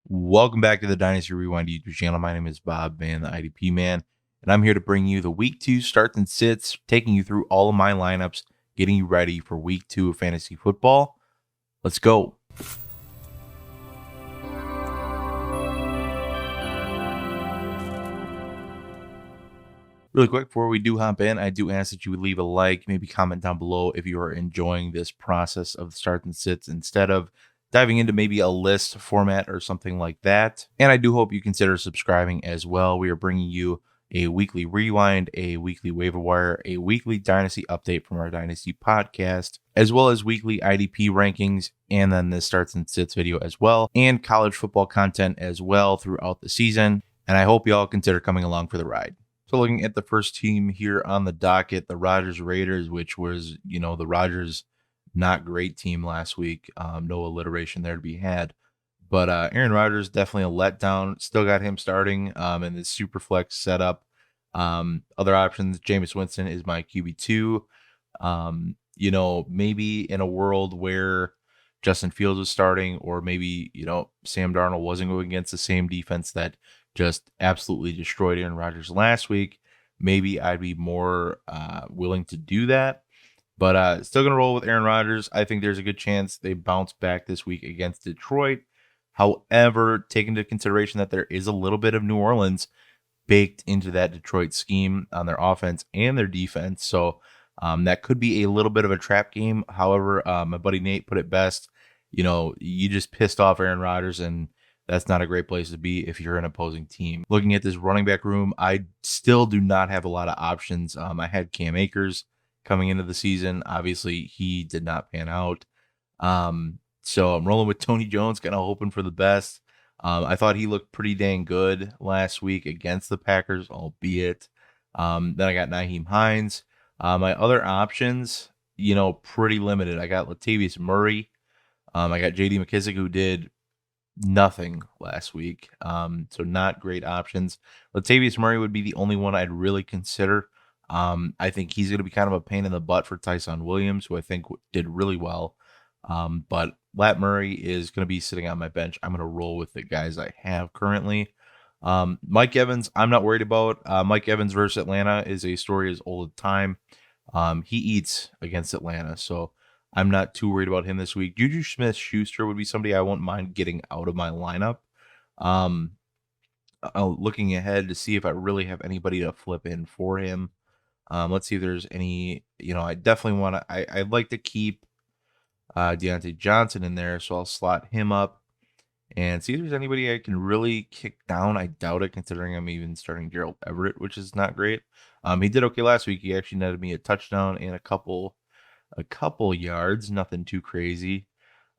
Welcome back to the Dynasty Rewind YouTube channel. My name is Bob Van, the IDP man, and I'm here to bring you the Week 2 starts and sits, taking you through all of my lineups, getting you ready for Week 2 of fantasy football. Let's go. Really quick, before we do hop in, I do ask that you would leave a like, maybe comment down below if you are enjoying this process of the starts and sits instead of diving into maybe a list format or something like that. And I do hope you consider subscribing as well. We are bringing you a weekly rewind, a weekly waiver wire, a weekly dynasty update from our dynasty podcast, as well as weekly IDP rankings, and then the starts and sits video as well, and college football content as well throughout the season. And I hope you all consider coming along for the ride. So looking at the first team here on the docket, the Rodgers Raiders, which was, the Rodgers not great team last week. No alliteration there to be had. But Aaron Rodgers, definitely a letdown. Still got him starting in the super flex setup. Other options, Jameis Winston is my QB2. Maybe in a world where Justin Fields was starting, or maybe, Sam Darnold wasn't going against the same defense that just absolutely destroyed Aaron Rodgers last week, maybe I'd be more willing to do that. But still going to roll with Aaron Rodgers. I think there's a good chance they bounce back this week against Detroit. However, take into consideration that there is a little bit of New Orleans baked into that Detroit scheme on their offense and their defense. So that could be a little bit of a trap game. However, my buddy Nate put it best. You just pissed off Aaron Rodgers, and that's not a great place to be if you're an opposing team. Looking at this running back room, I still do not have a lot of options. I had Cam Akers coming into the season. Obviously, he did not pan out. So I'm rolling with Tony Jones, kind of hoping for the best. I thought he looked pretty dang good last week against the Packers, albeit. Then I got Nyheim Hines. My other options, pretty limited. I got Latavius Murray. I got J.D. McKissic, who did nothing last week. So not great options. Latavius Murray would be the only one I'd really consider. I think he's going to be kind of a pain in the butt for Tyson Williams, who I think did really well. But Lat Murray is going to be sitting on my bench. I'm going to roll with the guys I have currently. Mike Evans, I'm not worried about. Mike Evans versus Atlanta is a story as old as time. He eats against Atlanta, so I'm not too worried about him this week. Juju Smith-Schuster would be somebody I wouldn't mind getting out of my lineup. Looking ahead to see if I really have anybody to flip in for him. Let's see if there's any, I definitely want to, I'd like to keep Deontay Johnson in there, so I'll slot him up and see if there's anybody I can really kick down. I doubt it, considering I'm even starting Gerald Everett, which is not great. He did okay last week. He actually netted me a touchdown and a couple yards, nothing too crazy.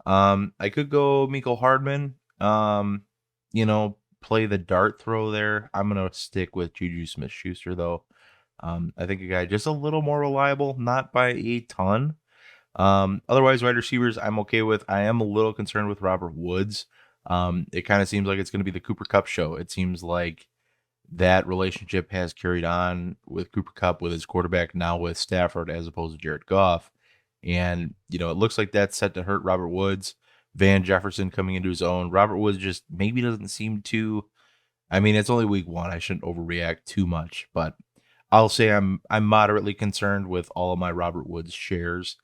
I could go Mecole Hardman, play the dart throw there. I'm going to stick with Juju Smith-Schuster, though. I think a guy just a little more reliable, not by a ton. Otherwise, wide receivers, I'm okay with. I am a little concerned with Robert Woods. It kind of seems like it's going to be the Cooper Kupp show. It seems like that relationship has carried on with Cooper Kupp, with his quarterback, now with Stafford, as opposed to Jared Goff. And, it looks like that's set to hurt Robert Woods. Van Jefferson coming into his own. Robert Woods just maybe doesn't seem to. I mean, it's only week 1. I shouldn't overreact too much, but I'll say I'm moderately concerned with all of my Robert Woods shares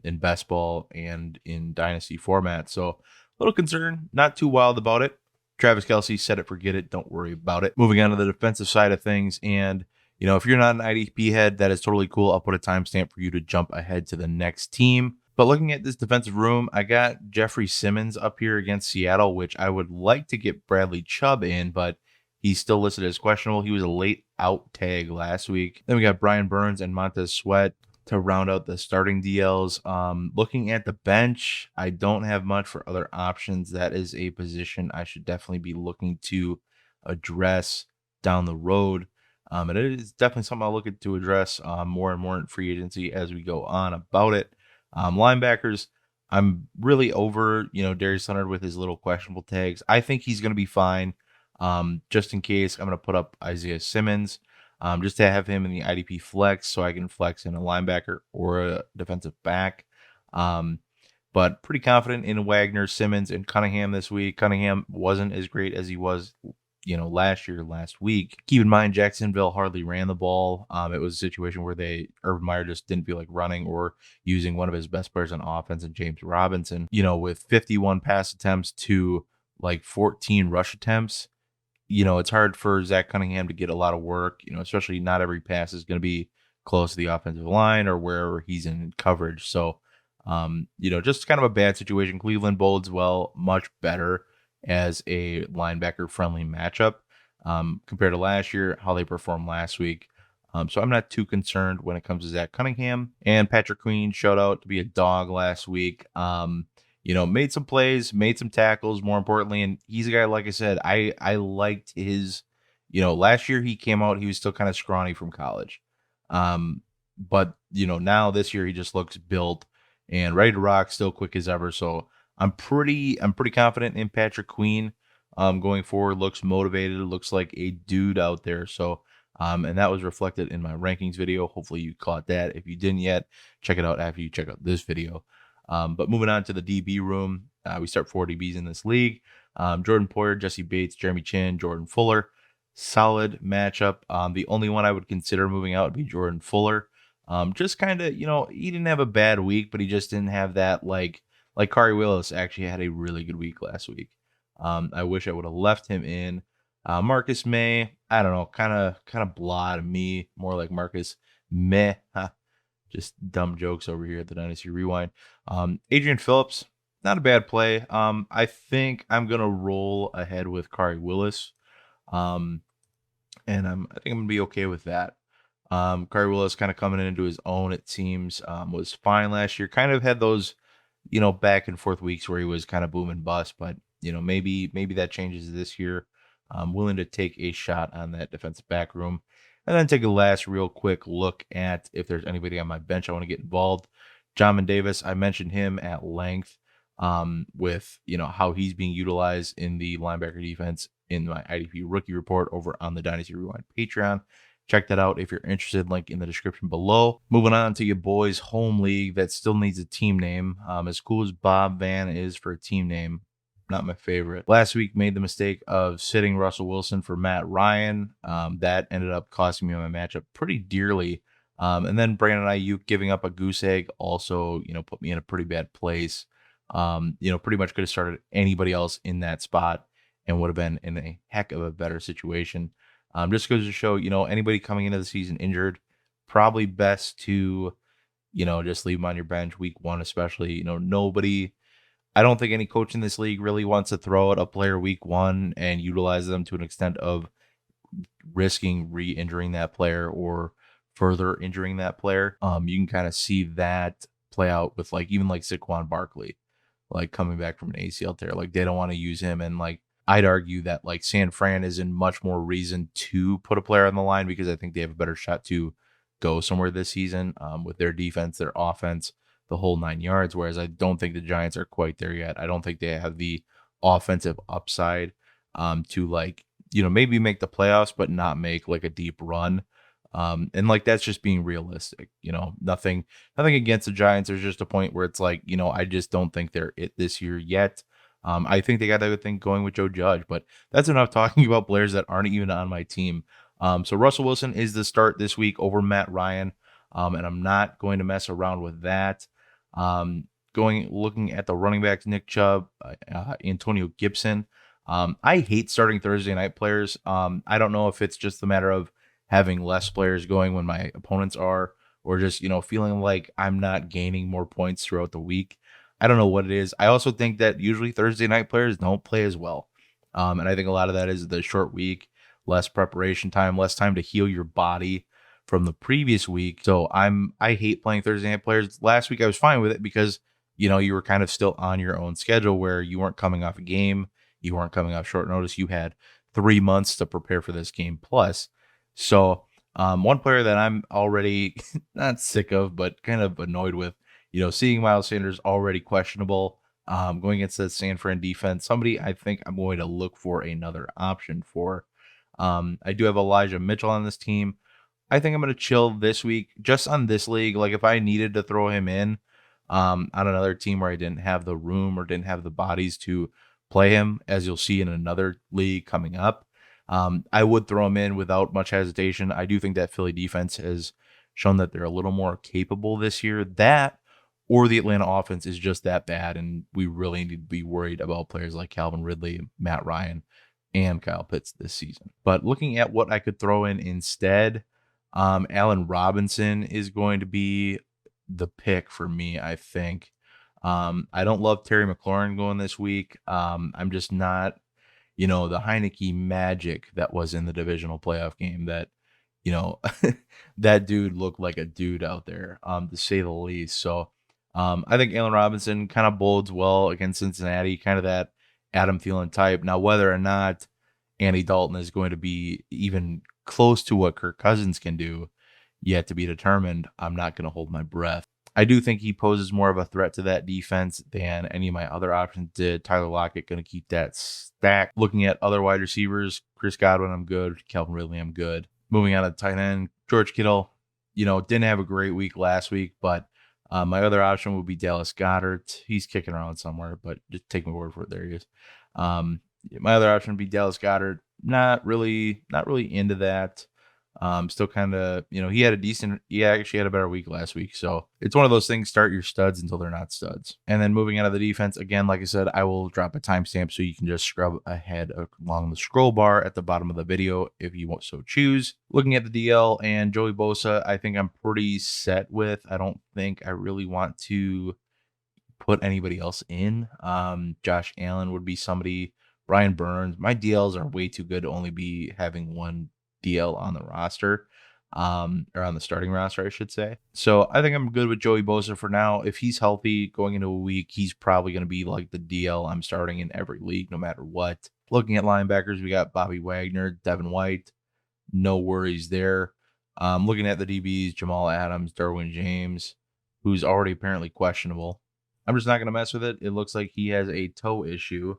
in best ball and in dynasty format. So a little concerned, not too wild about it. Travis Kelce, set it, forget it. Don't worry about it. Moving on to the defensive side of things. And, if you're not an IDP head, that is totally cool. I'll put a timestamp for you to jump ahead to the next team. But looking at this defensive room, I got Jeffrey Simmons up here against Seattle, which I would like to get Bradley Chubb in, but he's still listed as questionable. He was a late out tag last week. Then we got Brian Burns and Montez Sweat to round out the starting DLs. Looking at the bench, I don't have much for other options. That is a position I should definitely be looking to address down the road. It is definitely something I'll look to address more and more in free agency as we go on about it. Linebackers, I'm really over, Darius Leonard with his little questionable tags. I think he's going to be fine. Just in case, I'm going to put up Isaiah Simmons just to have him in the IDP flex, so I can flex in a linebacker or a defensive back. but pretty confident in Wagner, Simmons, and Cunningham this week. Cunningham wasn't as great as he was, last week. Keep in mind, Jacksonville hardly ran the ball. It was a situation where Urban Meyer just didn't feel like running or using one of his best players on offense, and James Robinson. With 51 pass attempts to like 14 rush attempts, it's hard for Zach Cunningham to get a lot of work, especially not every pass is going to be close to the offensive line or wherever he's in coverage. So, just kind of a bad situation. Cleveland bodes well, much better as a linebacker friendly matchup compared to last year, how they performed last week. So I'm not too concerned when it comes to Zach Cunningham. And Patrick Queen showed out to be a dog last week. Made some plays, made some tackles, more importantly. And he's a guy, like I said, I liked his, last year he came out, he was still kind of scrawny from college. But now this year he just looks built and ready to rock, still quick as ever. So I'm pretty confident in Patrick Queen going forward. Looks motivated, looks like a dude out there. So and that was reflected in my rankings video. Hopefully you caught that. If you didn't yet, check it out after you check out this video. But moving on to the DB room, we start 4 DBs in this league. Jordan Poyer, Jesse Bates, Jeremy Chin, Jordan Fuller. Solid matchup. The only one I would consider moving out would be Jordan Fuller. Just kind of, he didn't have a bad week, but he just didn't have that like Kari Willis actually had a really good week last week. I wish I would have left him in. Marcus May, I don't know, kind of blah to me, more like Marcus Meh. Just dumb jokes over here at the Dynasty Rewind. Adrian Phillips, not a bad play. I think I'm gonna roll ahead with Kari Willis. And I think I'm gonna be okay with that. Kari Willis kind of coming into his own, it seems, was fine last year. Kind of had those, back and forth weeks where he was kind of boom and bust, but maybe that changes this year. I'm willing to take a shot on that defensive back room. And then take a last real quick look at if there's anybody on my bench I want to get involved. Jamin Davis, I mentioned him at length with, how he's being utilized in the linebacker defense in my IDP rookie report over on the Dynasty Rewind Patreon. Check that out if you're interested, link in the description below. Moving on to your boys' home league that still needs a team name. As cool as Bob Van is for a team name, not my favorite. Last week made the mistake of sitting Russell Wilson for Matt Ryan. That ended up costing me my matchup pretty dearly. And then Brandon Ayuk giving up a goose egg also, put me in a pretty bad place. Pretty much could have started anybody else in that spot and would have been in a heck of a better situation. Just goes to show, anybody coming into the season injured, probably best to, just leave them on your bench week 1, especially, I don't think any coach in this league really wants to throw out a player week 1 and utilize them to an extent of risking re-injuring that player or further injuring that player. You can kind of see that play out with even Saquon Barkley, coming back from an ACL tear. They don't want to use him, and I'd argue that San Fran is in much more reason to put a player on the line because I think they have a better shot to go somewhere this season with their defense, their offense, the whole 9 yards. Whereas I don't think the Giants are quite there yet. I don't think they have the offensive upside to maybe make the playoffs, but not make a deep run. And that's just being realistic, nothing against the Giants. There's just a point where it's I just don't think they're it this year yet. I think they got a good thing going with Joe Judge, but that's enough talking about players that aren't even on my team. So Russell Wilson is the start this week over Matt Ryan. And I'm not going to mess around with that. Looking at the running backs, Nick Chubb, Antonio Gibson. I hate starting Thursday night players. I don't know if it's just the matter of having less players going when my opponents are, or just, feeling like I'm not gaining more points throughout the week. I don't know what it is. I also think that usually Thursday night players don't play as well. And I think a lot of that is the short week, less preparation time, less time to heal your body from the previous week. So I hate playing Thursday night players. Last week I was fine with it because, you were kind of still on your own schedule where you weren't coming off a game. You weren't coming off short notice. You had 3 months to prepare for this game plus. So one player that I'm already not sick of, but kind of annoyed with, seeing Miles Sanders already questionable, going against the San Fran defense, somebody I think I'm going to look for another option for. I do have Elijah Mitchell on this team. I think I'm going to chill this week just on this league. If I needed to throw him in, on another team where I didn't have the room or didn't have the bodies to play him, as you'll see in another league coming up. I would throw him in without much hesitation. I do think that Philly defense has shown that they're a little more capable this year. That or the Atlanta offense is just that bad, and we really need to be worried about players like Calvin Ridley, Matt Ryan, and Kyle Pitts this season. But looking at what I could throw in instead, Allen Robinson is going to be the pick for me, I think. I don't love Terry McLaurin going this week. I'm just not, the Heineke magic that was in the divisional playoff game that, that dude looked like a dude out there, to say the least. So I think Allen Robinson kind of bodes well against Cincinnati, kind of that Adam Thielen type. Now, whether or not Andy Dalton is going to be even close to what Kirk Cousins can do, yet to be determined, I'm not going to hold my breath. I do think he poses more of a threat to that defense than any of my other options did. Tyler Lockett going to keep that stack. Looking at other wide receivers, Chris Godwin, I'm good. Calvin Ridley, I'm good. Moving on to tight end, George Kittle, didn't have a great week last week, but my other option would be Dallas Goedert. He's kicking around somewhere, but just take my word for it. There he is. My other option would be Dallas Goedert. Not really into that. Still kind of, he actually had a better week last week. So it's one of those things, start your studs until they're not studs. And then moving out of the defense, again, like I said, I will drop a timestamp so you can just scrub ahead along the scroll bar at the bottom of the video if you want so choose. Looking at the DL and Joey Bosa, I think I'm pretty set with. I don't think I really want to put anybody else in. Josh Allen would be somebody. Brian Burns. My DLs are way too good to only be having one DL on the roster, or on the starting roster, I should say. So I think I'm good with Joey Bosa for now. If he's healthy going into a week, he's probably going to be like the DL I'm starting in every league, no matter what. Looking at linebackers, we got Bobby Wagner, Devin White. No worries there. Looking at the DBs, Jamal Adams, Derwin James, who's already apparently questionable. I'm just not going to mess with it. It looks like he has a toe issue.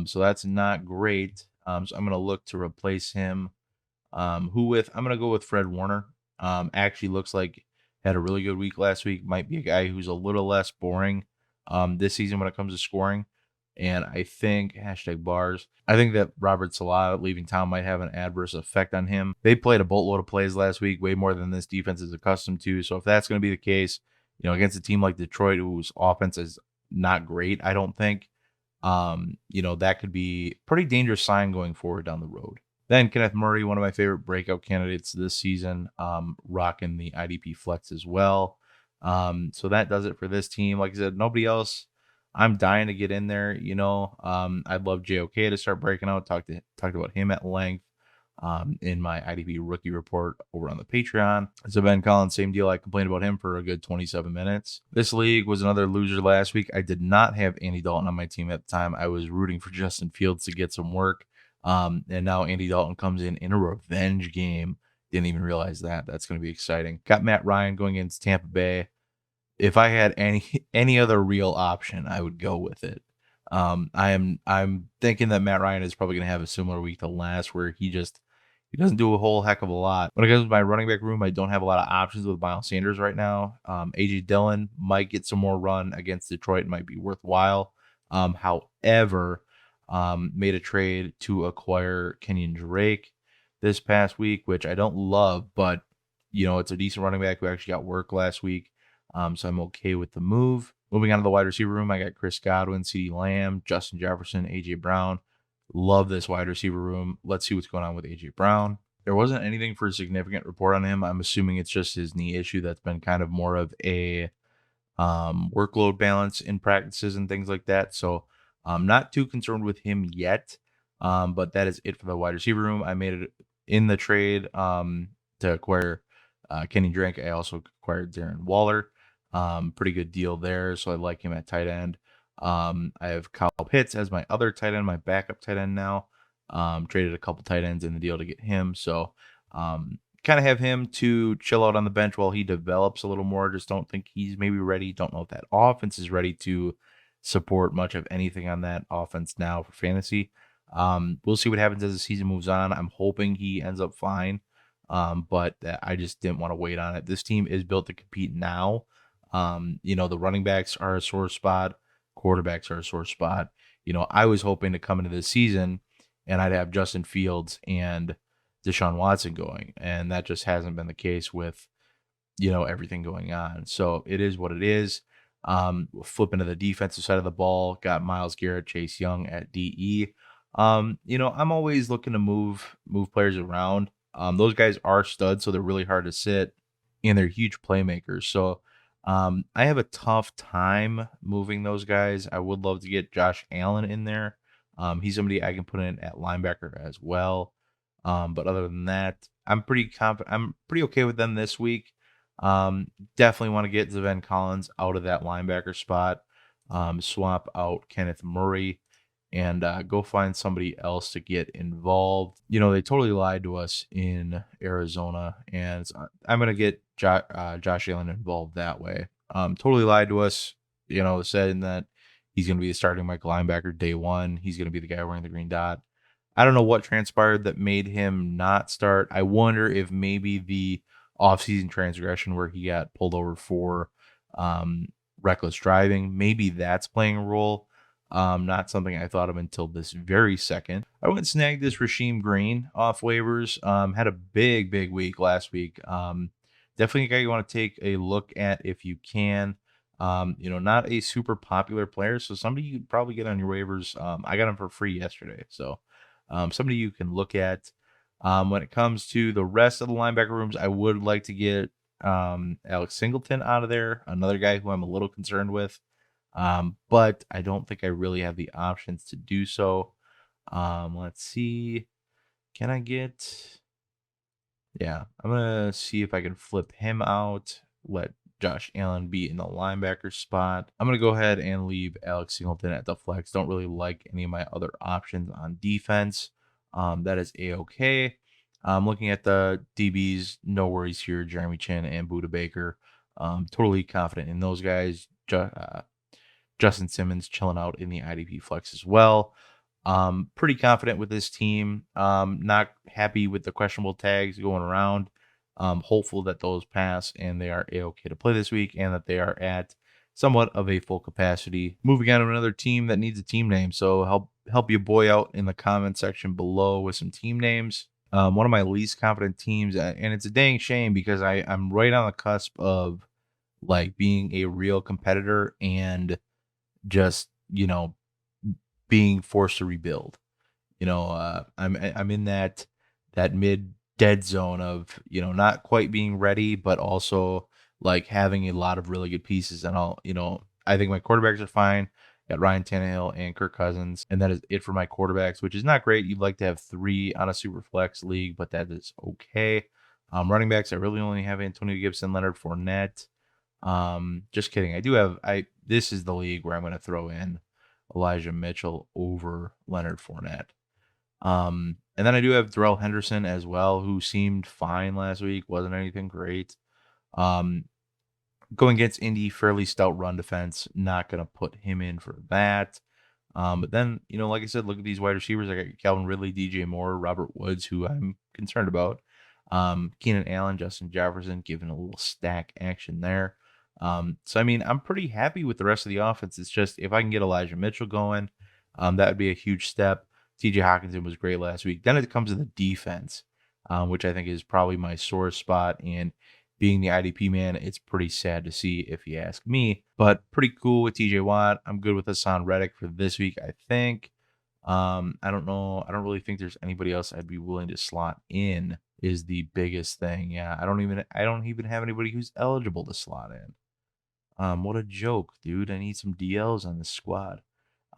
So that's not great. So I'm going to look to replace him. I'm going to go with Fred Warner. Actually looks like had a really good week last week. Might be a guy who's a little less boring this season when it comes to scoring. And I think #bars. I think that Robert Salah leaving town might have an adverse effect on him. They played a boatload of plays last week, way more than this defense is accustomed to. So if that's going to be the case, against a team like Detroit, whose offense is not great, I don't think, that could be a pretty dangerous sign going forward down the road. Then Kenneth Murray, one of my favorite breakout candidates this season, rocking the IDP flex as well. So that does it for this team. Like I said, nobody else. I'm dying to get in there. I'd love JOK to start breaking out. Talked about him at length in my IDP rookie report over on the Patreon. So Ben Collins, same deal. I complained about him for a good 27 minutes. This league was another loser last week. I did not have Andy Dalton on my team at the time. I was rooting for Justin Fields to get some work. And now Andy Dalton comes in a revenge game. Didn't even realize that. That's going to be exciting. Got Matt Ryan going against Tampa Bay. If I had any other real option, I would go with it. I'm thinking that Matt Ryan is probably going to have a similar week to last, where he doesn't do a whole heck of a lot. When it comes to my running back room, I don't have a lot of options with Miles Sanders right now. AJ Dillon might get some more run against Detroit, might be worthwhile. However, made a trade to acquire Kenyon Drake this past week, which I don't love, but it's a decent running back who actually got work last week. So I'm okay with the move. Moving on to the wide receiver room, I got Chris Godwin, CeeDee Lamb, Justin Jefferson, AJ Brown. Love this wide receiver room. Let's see what's going on with AJ Brown. There wasn't anything for a significant report on him. I'm assuming it's just his knee issue that's been kind of more of a workload balance in practices and things like that. So I'm not too concerned with him yet. But that is it for the wide receiver room. I made it in the trade to acquire Kenny Drake. I also acquired Darren Waller. Pretty good deal there. So I like him at tight end. I have Kyle Pitts as my other tight end, my backup tight end now. Traded a couple tight ends in the deal to get him. So kind of have him to chill out on the bench while he develops a little more. Just don't think he's maybe ready. Don't know if that offense is ready to support much of anything on that offense now for fantasy. We'll see what happens as the season moves on. I'm hoping he ends up fine. But I just didn't want to wait on it. This team is built to compete now. The running backs are a sore spot, quarterbacks are a sore spot. I was hoping to come into this season and I'd have Justin Fields and Deshaun Watson going, and that just hasn't been the case with everything going on. So it is what it is. Flipping to the defensive side of the ball, got Myles Garrett, Chase Young at DE. I'm always looking to move players around. Those guys are studs, so they're really hard to sit, and they're huge playmakers. So I have a tough time moving those guys. I would love to get Josh Allen in there. He's somebody I can put in at linebacker as well. But other than that, I'm pretty confident. I'm pretty okay with them this week. Definitely want to get Zaven Collins out of that linebacker spot. Swap out Kenneth Murray and go find somebody else to get involved. They totally lied to us in Arizona, and I'm going to get Josh Allen involved that way. Totally lied to us, saying that he's going to be the starting Mike linebacker day one. He's going to be the guy wearing the green dot. I don't know what transpired that made him not start. I wonder if maybe the offseason transgression where he got pulled over for reckless driving, maybe that's playing a role. Not something I thought of until this very second. I went and snagged this Rasheem Green off waivers. Had a big week last week. Definitely a guy you want to take a look at if you can. Not a super popular player, so somebody you could probably get on your waivers. I got him for free yesterday, so somebody you can look at. When it comes to the rest of the linebacker rooms, I would like to get Alex Singleton out of there, another guy who I'm a little concerned with. But I don't think I really have the options to do so. Let's see. Can I get... Yeah, I'm going to see if I can flip him out. Let Josh Allen be in the linebacker spot. I'm going to go ahead and leave Alex Singleton at the flex. Don't really like any of my other options on defense. That is A-okay. Looking at the DBs, no worries here. Jeremy Chin and Budda Baker. Totally confident in those guys. Justin Simmons chilling out in the IDP flex as well. Pretty confident with this team. Not happy with the questionable tags going around. Hopeful that those pass and they are A-okay to play this week and that they are at somewhat of a full capacity. Moving on to another team that needs a team name. So help your boy out in the comment section below with some team names. One of my least confident teams, and it's a dang shame because I'm right on the cusp of like being a real competitor and just, being forced to rebuild. I'm in that mid dead zone of, not quite being ready, but also like having a lot of really good pieces. And I think my quarterbacks are fine. Got Ryan Tannehill and Kirk Cousins, and that is it for my quarterbacks, which is not great. You'd like to have 3 on a super flex league, but that is okay. Running backs, I really only have Antonio Gibson, Leonard Fournette. Just kidding. This is the league where I'm going to throw in Elijah Mitchell over Leonard Fournette. And then I do have Darrell Henderson as well, who seemed fine last week. Wasn't anything great. Going against Indy, fairly stout run defense. Not going to put him in for that. But then, like I said, look at these wide receivers. I got Calvin Ridley, DJ Moore, Robert Woods, who I'm concerned about. Keenan Allen, Justin Jefferson, giving a little stack action there. So, I'm pretty happy with the rest of the offense. It's just if I can get Elijah Mitchell going, that would be a huge step. TJ Hawkinson was great last week. Then it comes to the defense, which I think is probably my sore spot. And being the IDP man, it's pretty sad to see if you ask me. But pretty cool with TJ Watt. I'm good with Hassan Reddick for this week, I think. I don't know. I don't really think there's anybody else I'd be willing to slot in is the biggest thing. Yeah, I don't even have anybody who's eligible to slot in. What a joke, dude. I need some DLs on this squad.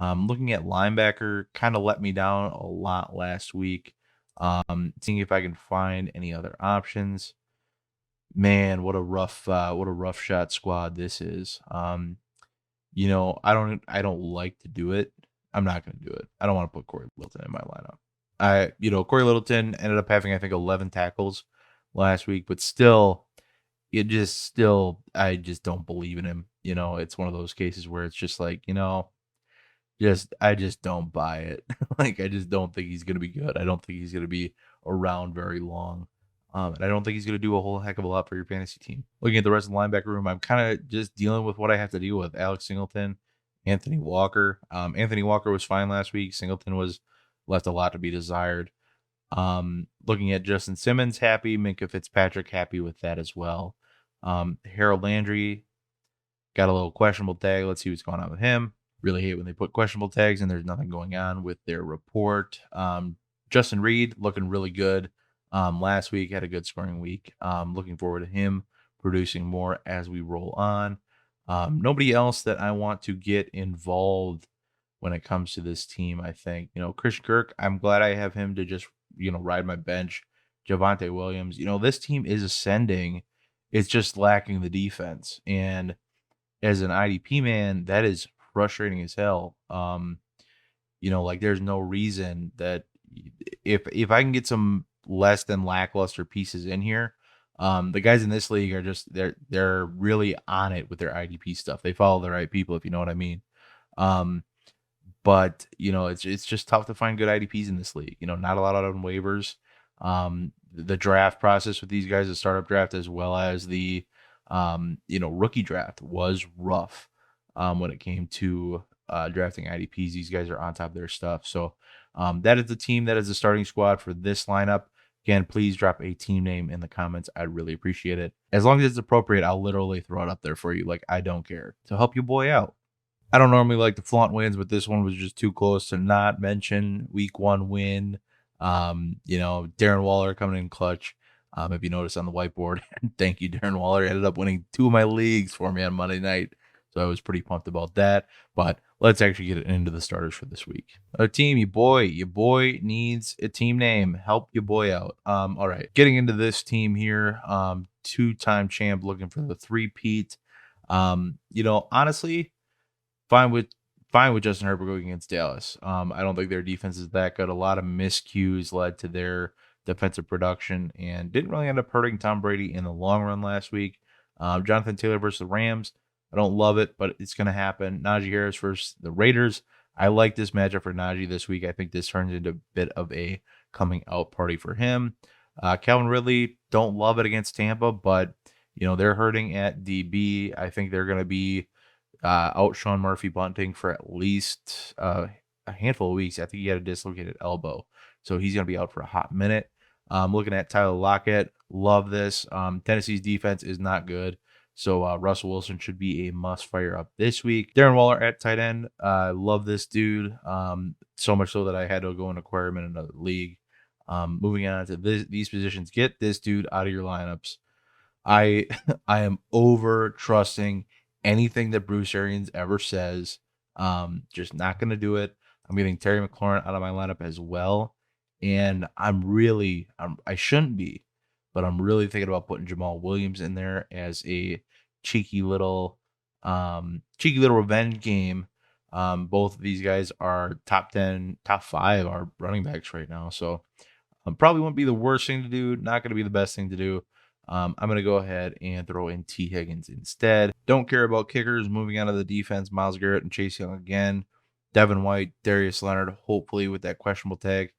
Looking at linebacker, kind of let me down a lot last week. Seeing if I can find any other options. Man, what a rough shot squad this is. I don't like to do it. I'm not going to do it. I don't want to put Corey Littleton in my lineup. Corey Littleton ended up having, I think, 11 tackles last week, but still, I just don't believe in him. It's one of those cases where it's just like, I just don't buy it. Like, I just don't think he's going to be good. I don't think he's going to be around very long. And I don't think he's going to do a whole heck of a lot for your fantasy team. Looking at the rest of the linebacker room, I'm kind of just dealing with what I have to deal with. Alex Singleton, Anthony Walker. Anthony Walker was fine last week. Singleton was left a lot to be desired. Looking at Justin Simmons, happy. Minka Fitzpatrick, happy with that as well. Harold Landry got a little questionable tag. Let's see what's going on with him. Really hate when they put questionable tags and there's nothing going on with their report. Justin Reed looking really good. Last week had a good scoring week. Looking forward to him producing more as we roll on. Nobody else that I want to get involved when it comes to this team. I think, Christian Kirk, I'm glad I have him to just, ride my bench. Javonte Williams, this team is ascending. It's just lacking the defense. And as an IDP man, that is frustrating as hell. Like there's no reason that if I can get some less than lackluster pieces in here, the guys in this league are just they're really on it with their IDP stuff. They follow the right people, if you know what I mean. But it's just tough to find good IDPs in this league. Not a lot on waivers. The draft process with these guys, the startup draft as well as the rookie draft was rough when it came to drafting IDPs. These guys are on top of their stuff. So that is the team. That is the starting squad for this lineup. Again, please drop a team name in the comments. I'd really appreciate it. As long as it's appropriate, I'll literally throw it up there for you. Like, I don't care. To help your boy out. I don't normally like to flaunt wins, but this one was just too close to not mention. Week 1 win. Darren Waller coming in clutch. If you notice on the whiteboard, thank you, Darren Waller. Ended up winning 2 of my leagues for me on Monday night. So I was pretty pumped about that. But let's actually get into the starters for this week. A team, your boy needs a team name. Help your boy out. All right, getting into this team here. 2-time champ looking for the 3-peat. Honestly, fine with Justin Herbert going against Dallas. I don't think their defense is that good. A lot of miscues led to their defensive production and didn't really end up hurting Tom Brady in the long run last week. Jonathan Taylor versus the Rams. I don't love it, but it's going to happen. Najee Harris versus the Raiders. I like this matchup for Najee this week. I think this turns into a bit of a coming out party for him. Calvin Ridley, don't love it against Tampa, but they're hurting at DB. I think they're going to be out Sean Murphy Bunting for at least a handful of weeks. I think he had a dislocated elbow, so he's going to be out for a hot minute. Looking at Tyler Lockett, love this. Tennessee's defense is not good, so Russell Wilson should be a must fire up this week. Darren Waller at tight end, love this dude. So much so that I had to go and acquire him in another league. Moving on to these positions, get this dude out of your lineups. I am over trusting anything that Bruce Arians ever says. Just not going to do it. I'm getting Terry McLaurin out of my lineup as well. And I shouldn't be, but I'm really thinking about putting Jamal Williams in there as a cheeky little revenge game. Both of these guys are top 10, top 5 are running backs right now. So probably won't be the worst thing to do. Not going to be the best thing to do. I'm going to go ahead and throw in T. Higgins instead. Don't care about kickers. Moving out of the defense, Myles Garrett and Chase Young again. Devin White, Darius Leonard, hopefully with that questionable tag.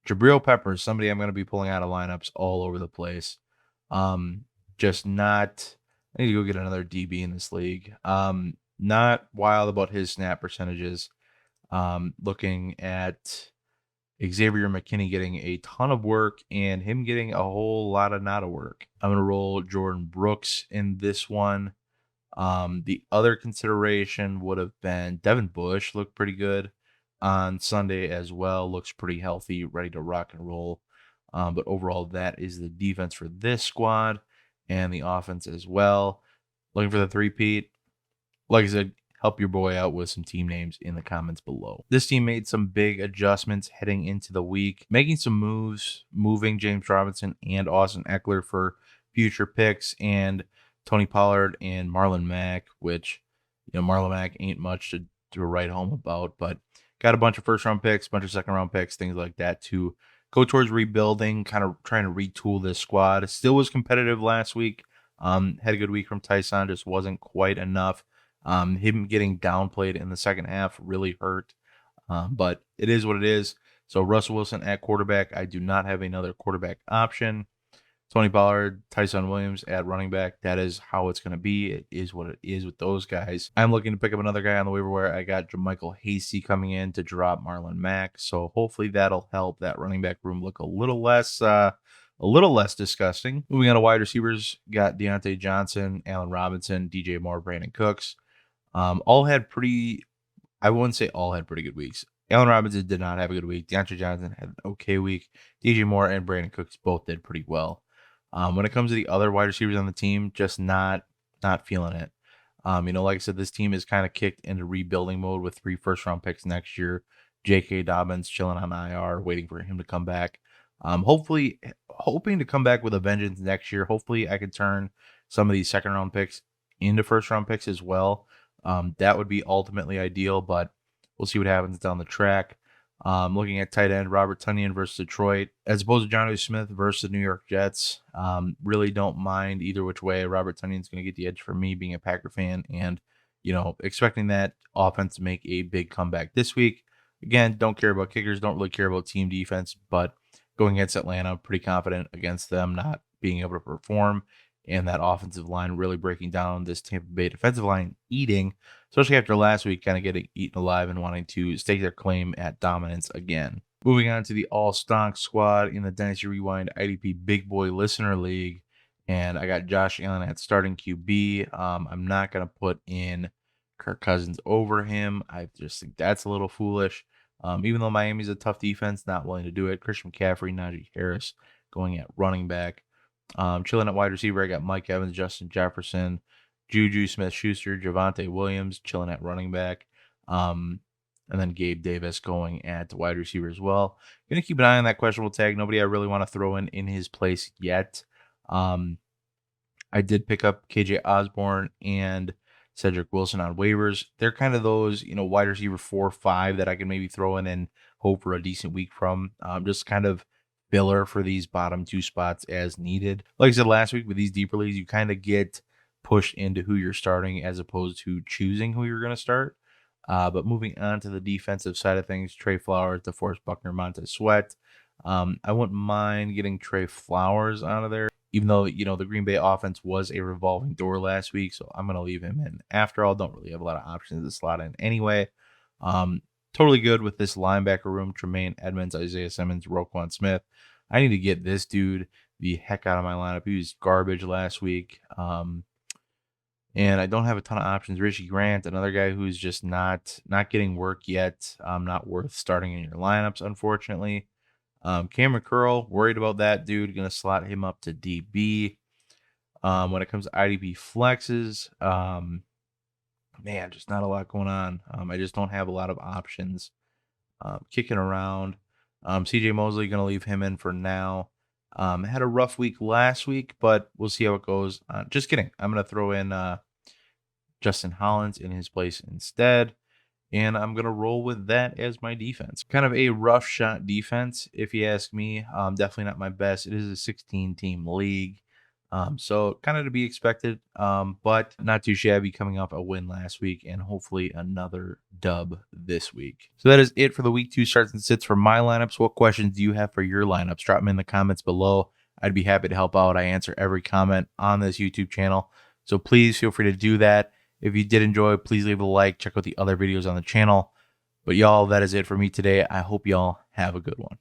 Jabril Peppers, somebody I'm going to be pulling out of lineups all over the place. Just not... I need to go get another DB in this league. Not wild about his snap percentages. Looking at Xavier McKinney getting a ton of work and him getting a whole lot of not of work. I'm going to roll Jordan Brooks in this one. The other consideration would have been Devin Bush. Looked pretty good on Sunday as well. Looks pretty healthy, ready to rock and roll. But overall, that is the defense for this squad and the offense as well. Looking for the 3-peat. Like I said, help your boy out with some team names in the comments below. This team made some big adjustments heading into the week, making some moves, moving James Robinson and Austin Eckler for future picks, and Tony Pollard and Marlon Mack, which, Marlon Mack ain't much to write home about, but got a bunch of first-round picks, a bunch of second-round picks, things like that to go towards rebuilding, kind of trying to retool this squad. Still was competitive last week. Had a good week from Tyson, just wasn't quite enough. Him getting downplayed in the second half really hurt, but it is what it is. So Russell Wilson at quarterback. I do not have another quarterback option. Tony Pollard, Tyson Williams at running back. That is how it's going to be. It is what it is with those guys. I'm looking to pick up another guy on the waiver wire. I got JaMycal Hasty coming in to drop Marlon Mack. So hopefully that'll help that running back room look a little less disgusting. Moving on to wide receivers, got Deontay Johnson, Allen Robinson, DJ Moore, Brandon Cooks. All had pretty, I wouldn't say all had pretty good weeks. Allen Robinson did not have a good week. Deontay Johnson had an okay week. DJ Moore and Brandon Cooks both did pretty well. When it comes to the other wide receivers on the team, just not feeling it. Like I said, this team is kind of kicked into rebuilding mode with 3 first-round picks next year. J.K. Dobbins chilling on IR, waiting for him to come back. Hopefully, hoping to come back with a vengeance next year. Hopefully, I can turn some of these second-round picks into first-round picks as well. That would be ultimately ideal, but we'll see what happens down the track. Looking at tight end, Robert Tonyan versus Detroit, as opposed to Jonnu Smith versus the New York Jets. Really don't mind either which way. Robert Tonyan's going to get the edge for me, being a Packer fan, and expecting that offense to make a big comeback this week. Again, don't care about kickers, don't really care about team defense, but going against Atlanta, pretty confident against them not being able to perform, and that offensive line really breaking down this Tampa Bay defensive line, eating, especially after last week, kind of getting eaten alive and wanting to stake their claim at dominance again. Moving on to the all-stonk squad in the Dynasty Rewind IDP Big Boy Listener League, and I got Josh Allen at starting QB. I'm not going to put in Kirk Cousins over him. I just think that's a little foolish. Even though Miami's a tough defense, not willing to do it. Christian McCaffrey, Najee Harris going at running back. Chilling at wide receiver, I got Mike Evans, Justin Jefferson, Juju Smith-Schuster, Javonte Williams chilling at running back, and then Gabe Davis going at wide receiver as well. Going to keep an eye on that questionable tag. Nobody I really want to throw in his place yet. I did pick up KJ Osborne and Cedric Wilson on waivers. They're kind of those, wide receiver 4 or 5 that I can maybe throw in and hope for a decent week from. Just kind of filler for these bottom 2 spots as needed. Like I said last week, with these deeper leagues, you kind of get pushed into who you're starting as opposed to choosing who you're going to start. But moving on to the defensive side of things, Trey Flowers, DeForest Buckner, Montez Sweat. I wouldn't mind getting Trey Flowers out of there, even though, the Green Bay offense was a revolving door last week. So I'm going to leave him in. After all, don't really have a lot of options to slot in anyway. Totally good with this linebacker room. Tremaine Edmonds, Isaiah Simmons, Roquan Smith. I need to get this dude the heck out of my lineup. He was garbage last week. And I don't have a ton of options. Richie Grant, another guy who's just not getting work yet. Not worth starting in your lineups, unfortunately. Cameron Curl, worried about that dude. Going to slot him up to DB. When it comes to IDP flexes, man, just not a lot going on. I just don't have a lot of options kicking around. CJ Mosley, going to leave him in for now. Had a rough week last week, but we'll see how it goes. Just kidding. I'm going to throw in Justin Hollins in his place instead, and I'm going to roll with that as my defense. Kind of a rough shot defense, if you ask me. Definitely not my best. It is a 16-team league. So kind of to be expected, but not too shabby coming off a win last week and hopefully another dub this week. So that is it for the week 2 starts and sits for my lineups. What questions do you have for your lineups? Drop them in the comments below. I'd be happy to help out. I answer every comment on this YouTube channel. So please feel free to do that. If you did enjoy, please leave a like. Check out the other videos on the channel. But y'all, that is it for me today. I hope y'all have a good one.